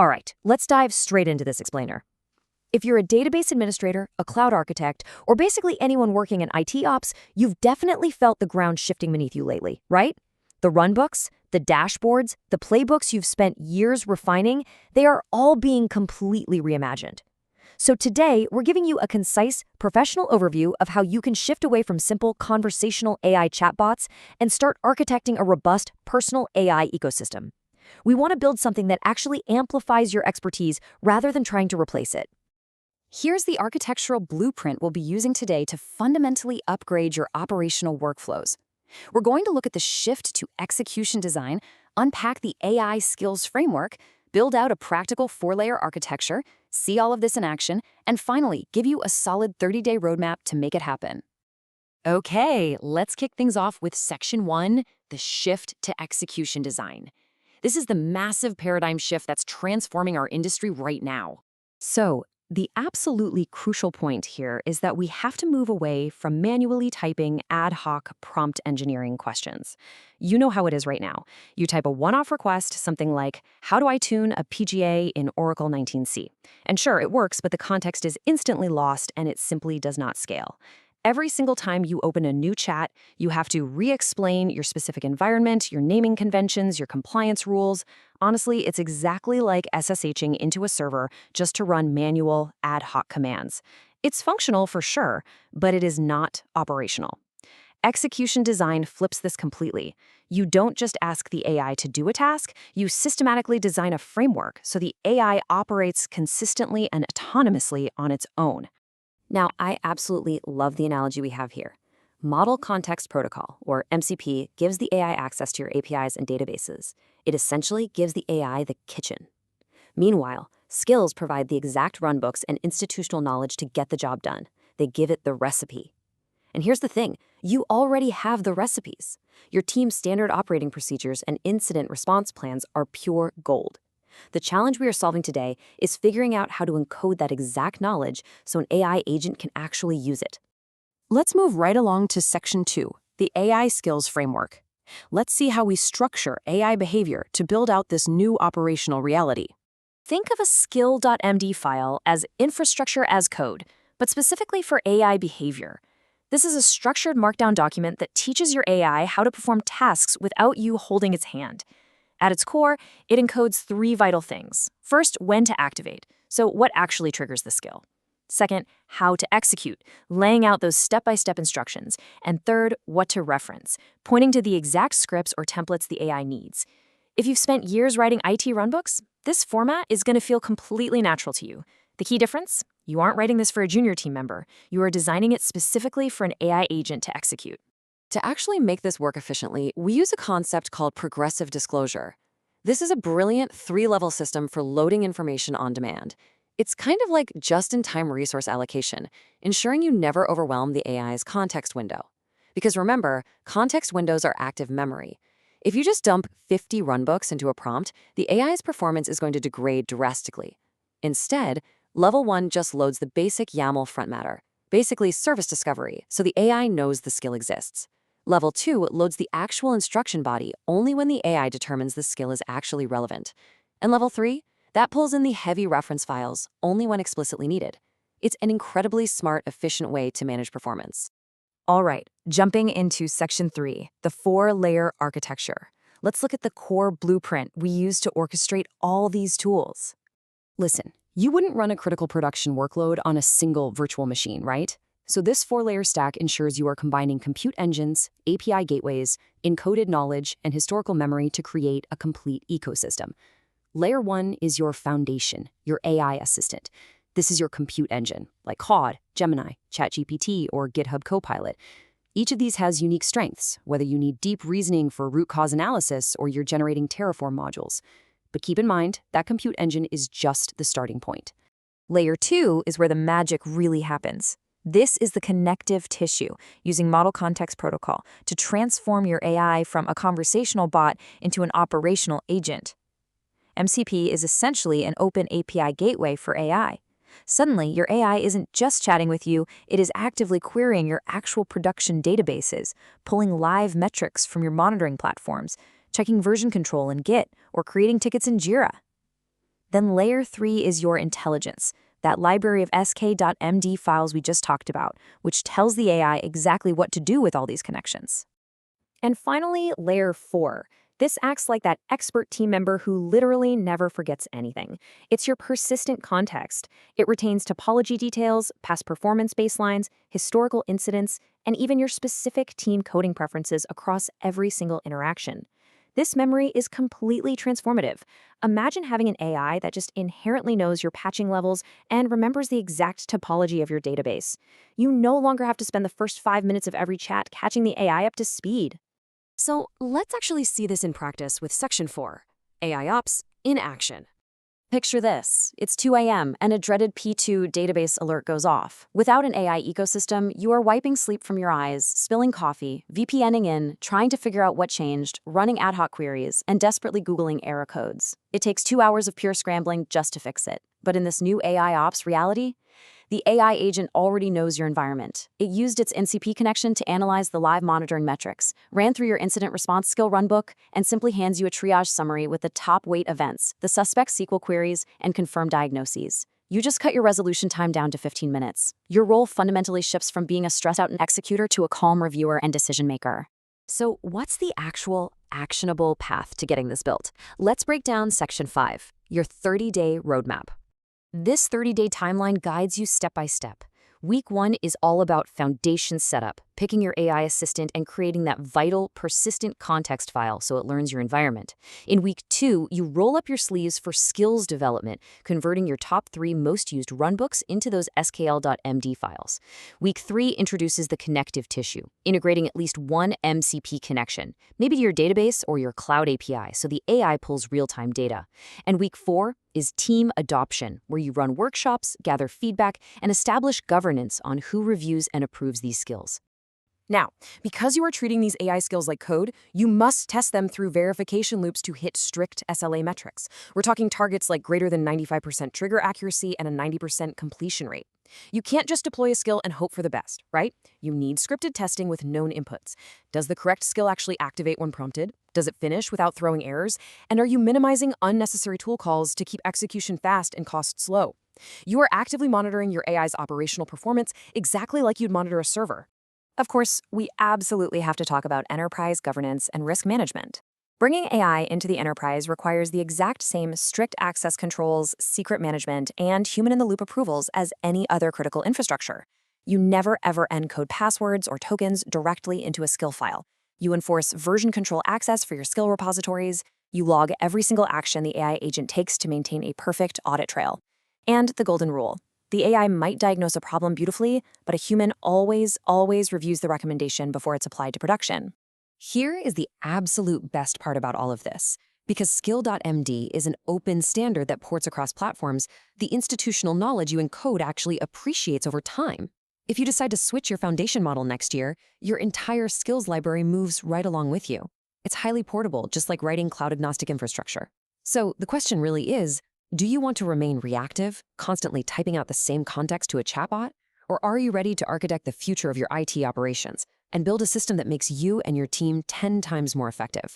All right, let's dive straight into this explainer. If you're a database administrator, a cloud architect, or basically anyone working in IT ops, you've definitely felt the ground shifting beneath you lately, right? The runbooks, the dashboards, the playbooks you've spent years refining, they are all being completely reimagined. So today, we're giving you a concise, professional overview of how you can shift away from simple conversational AI chatbots and start architecting a robust, personal AI ecosystem. We want to build something that actually amplifies your expertise rather than trying to replace it. Here's the architectural blueprint we'll be using today to fundamentally upgrade your operational workflows. We're going to look at the shift to execution design, unpack the AI skills framework, build out a practical 4-layer architecture, see all of this in action, and finally, give you a solid 30-day roadmap to make it happen. Okay, let's kick things off with Section 1, the shift to execution design. This is the massive paradigm shift that's transforming our industry right now. So, the absolutely crucial point here is that we have to move away from manually typing ad hoc prompt engineering questions. You know how it is right now. You type a one-off request, something like, how do I tune a PGA in Oracle 19c? And sure, it works, but the context is instantly lost and it simply does not scale. Every single time you open a new chat, you have to re-explain your specific environment, your naming conventions, your compliance rules. Honestly, it's exactly like SSHing into a server just to run manual, ad hoc commands. It's functional for sure, but it is not operational. Execution design flips this completely. You don't just ask the AI to do a task, you systematically design a framework so the AI operates consistently and autonomously on its own. Now, I absolutely love the analogy we have here. Model Context Protocol, or MCP, gives the AI access to your APIs and databases. It essentially gives the AI the kitchen. Meanwhile, skills provide the exact runbooks and institutional knowledge to get the job done. They give it the recipe. And here's the thing, you already have the recipes. Your team's standard operating procedures and incident response plans are pure gold. The challenge we are solving today is figuring out how to encode that exact knowledge so an AI agent can actually use it. Let's move right along to Section 2, the AI skills framework. Let's see how we structure AI behavior to build out this new operational reality. Think of a skill.md file as infrastructure as code, but specifically for AI behavior. This is a structured markdown document that teaches your AI how to perform tasks without you holding its hand. At its core, it encodes 3 vital things. First, when to activate, so what actually triggers the skill. Second, how to execute, laying out those step-by-step instructions. And third, what to reference, pointing to the exact scripts or templates the AI needs. If you've spent years writing IT runbooks, this format is going to feel completely natural to you. The key difference? You aren't writing this for a junior team member. You are designing it specifically for an AI agent to execute. To actually make this work efficiently, we use a concept called progressive disclosure. This is a brilliant 3-level system for loading information on demand. It's kind of like just-in-time resource allocation, ensuring you never overwhelm the AI's context window. Because remember, context windows are active memory. If you just dump 50 runbooks into a prompt, the AI's performance is going to degrade drastically. Instead, Level 1 just loads the basic YAML front matter, basically service discovery, so the AI knows the skill exists. Level 2 loads the actual instruction body only when the AI determines the skill is actually relevant. And Level 3, that pulls in the heavy reference files only when explicitly needed. It's an incredibly smart, efficient way to manage performance. All right, jumping into Section 3, the 4-layer architecture. Let's look at the core blueprint we use to orchestrate all these tools. Listen, you wouldn't run a critical production workload on a single virtual machine, right? So this 4-layer stack ensures you are combining compute engines, API gateways, encoded knowledge, and historical memory to create a complete ecosystem. Layer 1 is your foundation, your AI assistant. This is your compute engine, like Claude, Gemini, ChatGPT, or GitHub Copilot. Each of these has unique strengths, whether you need deep reasoning for root cause analysis or you're generating Terraform modules. But keep in mind, that compute engine is just the starting point. Layer 2 is where the magic really happens. This is the connective tissue, using Model Context Protocol to transform your AI from a conversational bot into an operational agent. MCP is essentially an open API gateway for AI. Suddenly, your AI isn't just chatting with you, it is actively querying your actual production databases, pulling live metrics from your monitoring platforms, checking version control in Git, or creating tickets in Jira. Then layer 3 is your intelligence, that library of sk.md files we just talked about, which tells the AI exactly what to do with all these connections. And finally, layer 4. This acts like that expert team member who literally never forgets anything. It's your persistent context. It retains topology details, past performance baselines, historical incidents, and even your specific team coding preferences across every single interaction. This memory is completely transformative. Imagine having an AI that just inherently knows your patching levels and remembers the exact topology of your database. You no longer have to spend the first 5 minutes of every chat catching the AI up to speed. So let's actually see this in practice with Section 4, AI Ops in action. Picture this. It's 2 a.m. and a dreaded P2 database alert goes off. Without an AI ecosystem, you are wiping sleep from your eyes, spilling coffee, VPNing in, trying to figure out what changed, running ad hoc queries, and desperately Googling error codes. It takes 2 hours of pure scrambling just to fix it. But in this new AI Ops reality, the AI agent already knows your environment. It used its NCP connection to analyze the live monitoring metrics, ran through your incident response skill runbook, and simply hands you a triage summary with the top weight events, the suspect SQL queries, and confirmed diagnoses. You just cut your resolution time down to 15 minutes. Your role fundamentally shifts from being a stressed-out executor to a calm reviewer and decision maker. So what's the actual actionable path to getting this built? Let's break down Section 5, your 30-day roadmap. This 30-day timeline guides you step by step. Week 1 is all about foundation setup, picking your AI assistant and creating that vital, persistent context file so it learns your environment. In Week 2, you roll up your sleeves for skills development, converting your top 3 most used runbooks into those skl.md files. Week 3 introduces the connective tissue, integrating at least one MCP connection, maybe to your database or your cloud API, so the AI pulls real-time data. And Week 4 is team adoption, where you run workshops, gather feedback, and establish governance on who reviews and approves these skills. Now, because you are treating these AI skills like code, you must test them through verification loops to hit strict SLA metrics. We're talking targets like greater than 95% trigger accuracy and a 90% completion rate. You can't just deploy a skill and hope for the best, right? You need scripted testing with known inputs. Does the correct skill actually activate when prompted? Does it finish without throwing errors? And are you minimizing unnecessary tool calls to keep execution fast and costs low? You are actively monitoring your AI's operational performance exactly like you'd monitor a server. Of course, we absolutely have to talk about enterprise governance and risk management. Bringing AI into the enterprise requires the exact same strict access controls, secret management, and human-in-the-loop approvals as any other critical infrastructure. You never ever encode passwords or tokens directly into a skill file. You enforce version control access for your skill repositories. You log every single action the AI agent takes to maintain a perfect audit trail. And the golden rule. The AI might diagnose a problem beautifully, but a human always reviews the recommendation before it's applied to production. Here is the absolute best part about all of this. Because Skill.md is an open standard that ports across platforms, the institutional knowledge you encode actually appreciates over time. If you decide to switch your foundation model next year, your entire skills library moves right along with you. It's highly portable, just like writing cloud-agnostic infrastructure. So the question really is, do you want to remain reactive, constantly typing out the same context to a chatbot? Or are you ready to architect the future of your IT operations and build a system that makes you and your team 10 times more effective?